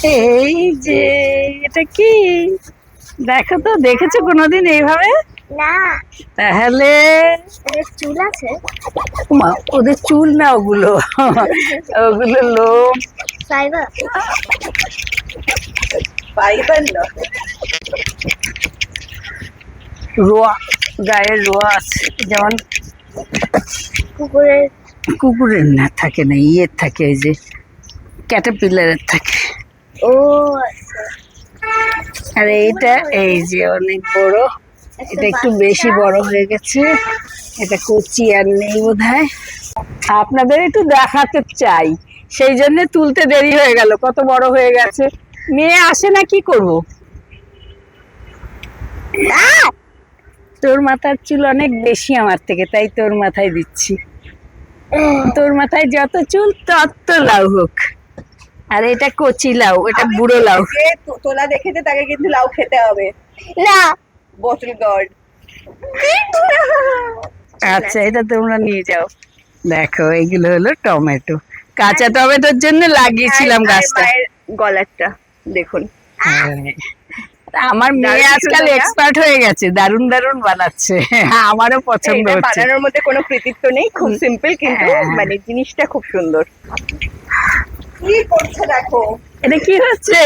এই যে, এটা কি? দেখো তো, দেখেছো কোনোদিন এইভাবে? না, তাহলে এদের চুল আছে। মা, ওদের চুল না ওগুলো, ওগুলো লোম। ফাইবার। ফাইবার না, রোয়া, গায়ের রোয়া আছে, যেমন কুকুরের। কুকুরের না, থাকে না, ইয়ের থাকে, এই যে ক্যাটারপিলারের থাকে। ও আচ্ছা। আর এইটা এই যে অনেক বড়, এটা একটু বেশি বড় হয়ে গেছে, এটা কচি আর নেই বোধহয়। আপনাদের একটু দেখাতে চাই, সেই জন্য তুলতে দেরি হয়ে গেল, কত বড় হয়ে গেছে। মেয়ে আসে না, কি করব? তোর মাথার চুল অনেক বেশি আমার থেকে, তাই তোর মাথায় দিচ্ছি। তোর মাথায় যত চুল তত লাউ হোক। আর এটা কচি লাউ, এটা বুড়ো লাউ। তোলা দেখেছে তাকে কিন্তু লাউ খেতে হবে। না। বোতল গার্ড। আচ্ছা, এটা তোমরা নিয়ে যাও। দেখো, এগুলো হলো টমেটো, কাঁচা টমেটোর জন্য লাগিয়েছিলাম গাছটা। গলারটা দেখুন। হ্যাঁ। আমার মেয়ে দারুণ আজকাল সুন্দর না? এক্সপার্ট হয়ে গেছে, দারুণ দারুণ বানাচ্ছে। আমারও পছন্দ এটা হচ্ছে। বানানোর মধ্যে কোনো কৃতিত্ব নেই, খুব সিম্পল, কিন্তু হ্যাঁ। মানে জিনিসটা খুব সুন্দর। কি করছে দেখো। এটা কি হচ্ছে?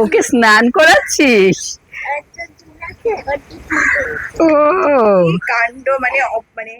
ওকে স্নান করাচ্ছিস? ও কাণ্ড, মানে মানে